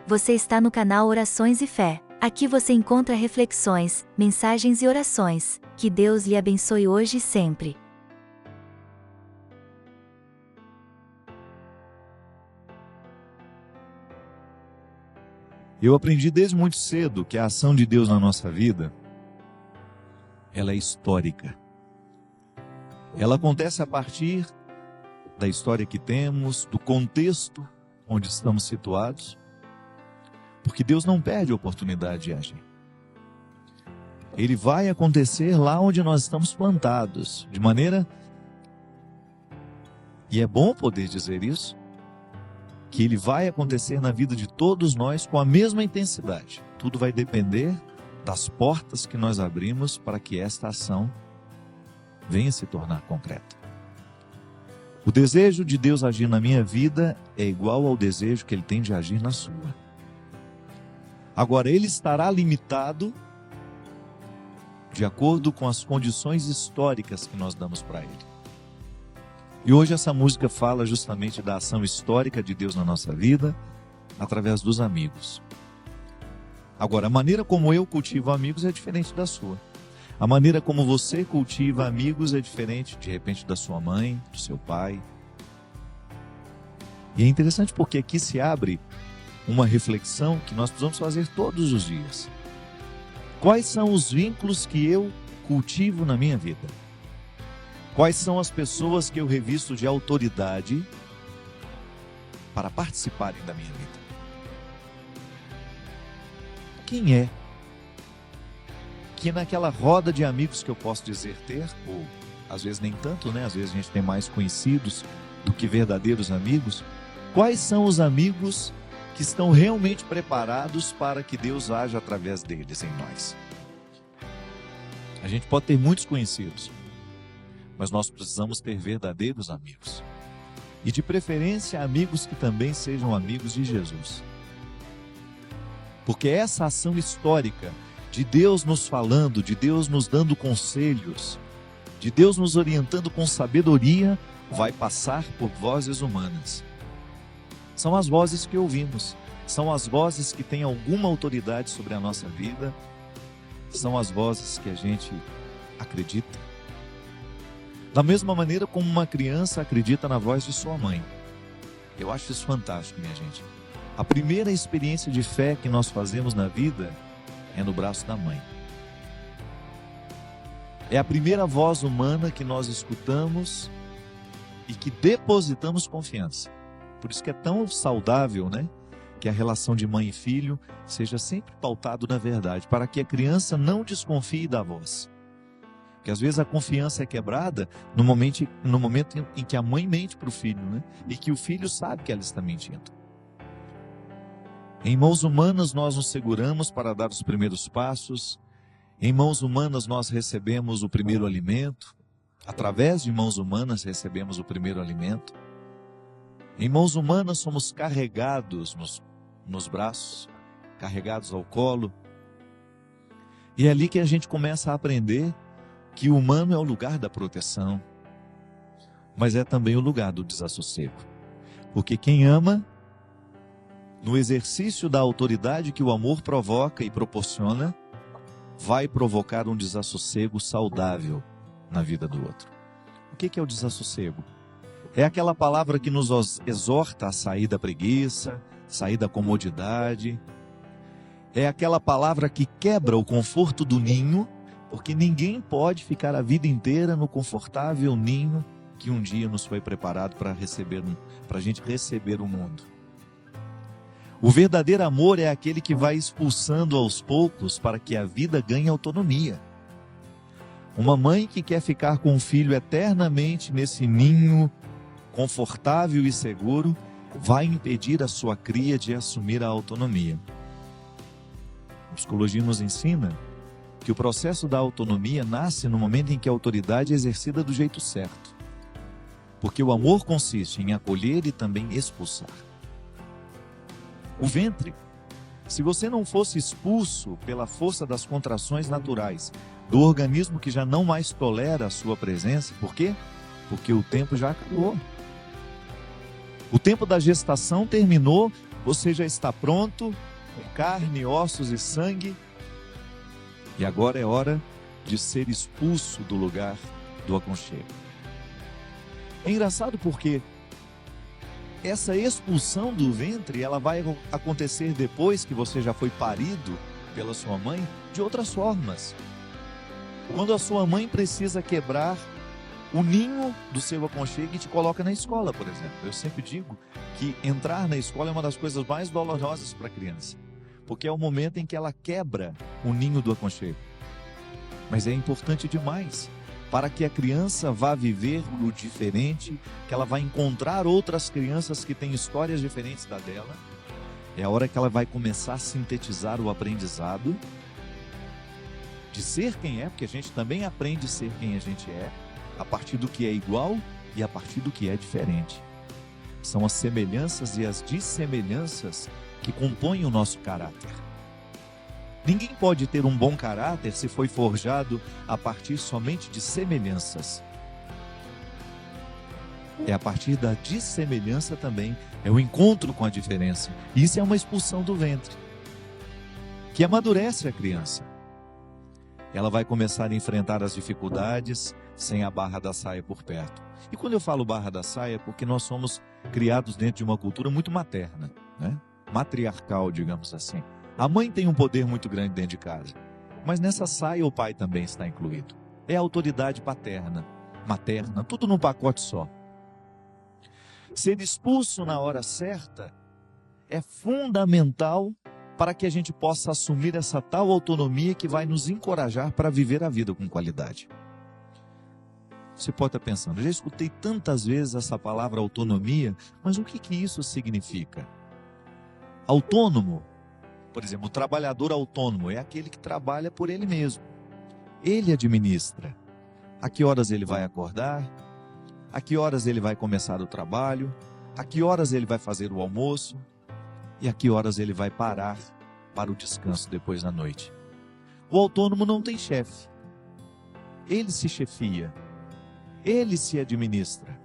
Você está no canal Orações e Fé. Aqui você encontra reflexões, mensagens e orações. Que Deus lhe abençoe hoje e sempre. Eu aprendi desde muito cedo que a ação de Deus na nossa vida, ela é histórica. Ela acontece a partir da história que temos, do contexto onde estamos situados, porque Deus não perde a oportunidade de agir. Ele vai acontecer lá onde nós estamos plantados, de maneira, e é bom poder dizer isso, que ele vai acontecer na vida de todos nós com a mesma intensidade. Tudo vai depender das portas que nós abrimos para que esta ação venha se tornar concreta. O desejo de Deus agir na minha vida é igual ao desejo que Ele tem de agir na sua. Agora, Ele estará limitado de acordo com as condições históricas que nós damos para Ele. E hoje essa música fala justamente da ação histórica de Deus na nossa vida, através dos amigos. Agora, a maneira como eu cultivo amigos é diferente da sua. A maneira como você cultiva amigos é diferente, de repente, da sua mãe, do seu pai. E é interessante porque aqui se abre uma reflexão que nós precisamos fazer todos os dias. Quais são os vínculos que eu cultivo na minha vida? Quais são as pessoas que eu revisto de autoridade para participarem da minha vida? Quem é que naquela roda de amigos que eu posso dizer ter, ou às vezes nem tanto, né? Às vezes a gente tem mais conhecidos do que verdadeiros amigos. Quais são os amigos que estão realmente preparados para que Deus haja através deles em nós? A gente pode ter muitos conhecidos, mas nós precisamos ter verdadeiros amigos. E de preferência amigos que também sejam amigos de Jesus. Porque essa ação histórica de Deus nos falando, de Deus nos dando conselhos, de Deus nos orientando com sabedoria, vai passar por vozes humanas. São as vozes que ouvimos, são as vozes que têm alguma autoridade sobre a nossa vida, são as vozes que a gente acredita. Da mesma maneira como uma criança acredita na voz de sua mãe. Eu acho isso fantástico, minha gente. A primeira experiência de fé que nós fazemos na vida é no braço da mãe. É a primeira voz humana que nós escutamos e que depositamos confiança. Por isso que é tão saudável, né? Que a relação de mãe e filho seja sempre pautado na verdade, para que a criança não desconfie da voz. Porque às vezes a confiança é quebrada no momento em que a mãe mente para o filho, né? E que o filho sabe que ela está mentindo. Em mãos humanas nós nos seguramos para dar os primeiros passos. Em mãos humanas nós recebemos o primeiro alimento. Através de mãos humanas recebemos o primeiro alimento. Em mãos humanas somos carregados nos braços, carregados ao colo. E é ali que a gente começa a aprender que o humano é o lugar da proteção, mas é também o lugar do desassossego. Porque quem ama, no exercício da autoridade que o amor provoca e proporciona, vai provocar um desassossego saudável na vida do outro. O que é o desassossego? É aquela palavra que nos exorta a sair da preguiça, sair da comodidade. É aquela palavra que quebra o conforto do ninho, porque ninguém pode ficar a vida inteira no confortável ninho que um dia nos foi preparado para a gente receber o mundo. O verdadeiro amor é aquele que vai expulsando aos poucos para que a vida ganhe autonomia. Uma mãe que quer ficar com o filho eternamente nesse ninho confortável e seguro, vai impedir a sua cria de assumir a autonomia. A psicologia nos ensina que o processo da autonomia nasce no momento em que a autoridade é exercida do jeito certo. Porque o amor consiste em acolher e também expulsar. O ventre, se você não fosse expulso pela força das contrações naturais do organismo que já não mais tolera a sua presença, por quê? Porque o tempo já acabou. O tempo da gestação terminou, Você já está pronto, com carne, ossos e sangue, e agora é hora de ser expulso do lugar do aconchego. É engraçado porque essa expulsão do ventre, ela vai acontecer depois que você já foi parido pela sua mãe, de outras formas. Quando a sua mãe precisa quebrar o ninho do seu aconchego e te coloca na escola, por exemplo. Eu sempre digo que entrar na escola é uma das coisas mais dolorosas para a criança, porque é o momento em que ela quebra o ninho do aconchego. Mas é importante demais para que a criança vá viver o diferente, que ela vai encontrar outras crianças que têm histórias diferentes da dela. É a hora que ela vai começar a sintetizar o aprendizado de ser quem é, porque a gente também aprende a ser quem a gente é, a partir do que é igual e a partir do que é diferente. São as semelhanças e as dissemelhanças que compõem o nosso caráter. Ninguém pode ter um bom caráter se foi forjado a partir somente de semelhanças. É a partir da dissemelhança também, é o encontro com a diferença. Isso é uma expulsão do ventre, que amadurece a criança. Ela vai começar a enfrentar as dificuldades sem a barra da saia por perto. E quando eu falo barra da saia, é porque nós somos criados dentro de uma cultura muito materna, né? Matriarcal, digamos assim. A mãe tem um poder muito grande dentro de casa, mas nessa saia o pai também está incluído. É a autoridade paterna, materna, tudo num pacote só. Ser expulso na hora certa é fundamental para que a gente possa assumir essa tal autonomia que vai nos encorajar para viver a vida com qualidade. Você pode estar pensando, eu já escutei tantas vezes essa palavra autonomia, mas o que isso significa? Autônomo, por exemplo, o trabalhador autônomo é aquele que trabalha por ele mesmo. Ele administra a que horas ele vai acordar, a que horas ele vai começar o trabalho, a que horas ele vai fazer o almoço e a que horas ele vai parar para o descanso depois da noite. O autônomo não tem chefe. Ele se chefia. Ele se administra.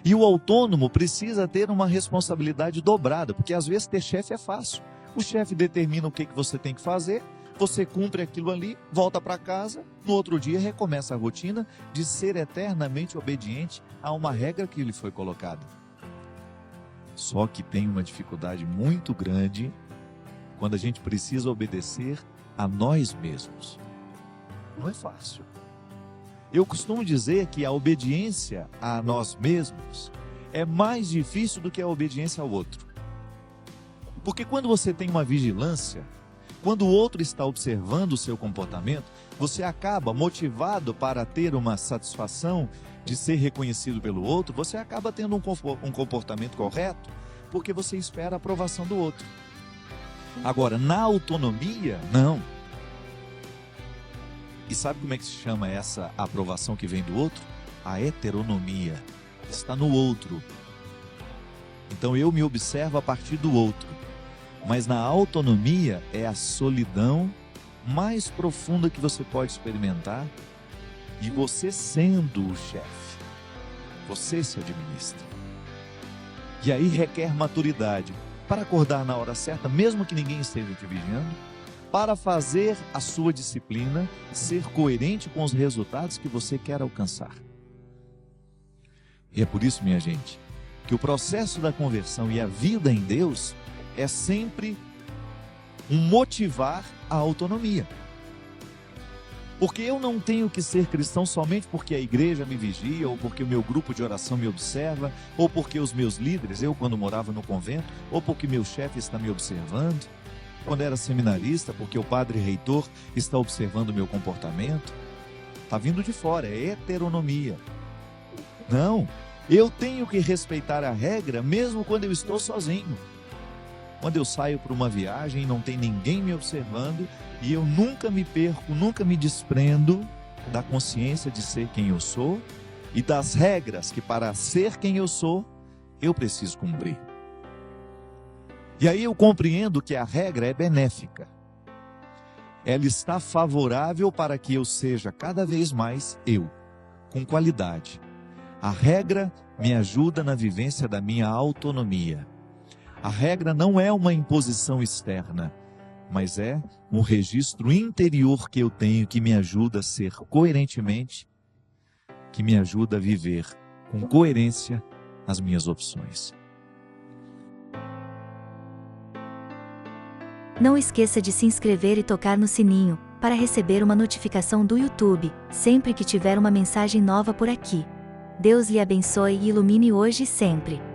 E o autônomo precisa ter uma responsabilidade dobrada, porque às vezes ter chefe é fácil. O chefe determina o que você tem que fazer, você cumpre aquilo ali, volta para casa, no outro dia recomeça a rotina de ser eternamente obediente a uma regra que lhe foi colocada. Só que tem uma dificuldade muito grande quando a gente precisa obedecer a nós mesmos. Não é fácil. Eu costumo dizer que a obediência a nós mesmos é mais difícil do que a obediência ao outro. Porque quando você tem uma vigilância, quando o outro está observando o seu comportamento, você acaba motivado para ter uma satisfação de ser reconhecido pelo outro, você acaba tendo um comportamento correto, porque você espera a aprovação do outro. Agora, na autonomia, não. E sabe como é que se chama essa aprovação que vem do outro? A heteronomia. Está no outro. Então eu me observo a partir do outro. Mas na autonomia é a solidão mais profunda que você pode experimentar, e você sendo o chefe, você se administra. E aí requer maturidade para acordar na hora certa, mesmo que ninguém esteja te vigiando, para fazer a sua disciplina ser coerente com os resultados que você quer alcançar. E é por isso, minha gente, que o processo da conversão e a vida em Deus é sempre um motivar a autonomia. Porque eu não tenho que ser cristão somente porque a igreja me vigia, ou porque o meu grupo de oração me observa, ou porque os meus líderes, eu quando morava no convento, ou porque meu chefe está me observando, quando era seminarista, porque o padre reitor está observando o meu comportamento. Está vindo de fora, é heteronomia. Não, eu tenho que respeitar a regra mesmo quando eu estou sozinho. Quando eu saio para uma viagem e não tem ninguém me observando, e eu nunca me perco, nunca me desprendo da consciência de ser quem eu sou e das regras que para ser quem eu sou, eu preciso cumprir. E aí eu compreendo que a regra é benéfica. Ela está favorável para que eu seja cada vez mais eu, com qualidade. A regra me ajuda na vivência da minha autonomia. A regra não é uma imposição externa, mas é um registro interior que eu tenho que me ajuda a ser coerentemente, que me ajuda a viver com coerência as minhas opções. Não esqueça de se inscrever e tocar no sininho, para receber uma notificação do YouTube, sempre que tiver uma mensagem nova por aqui. Deus lhe abençoe e ilumine hoje e sempre.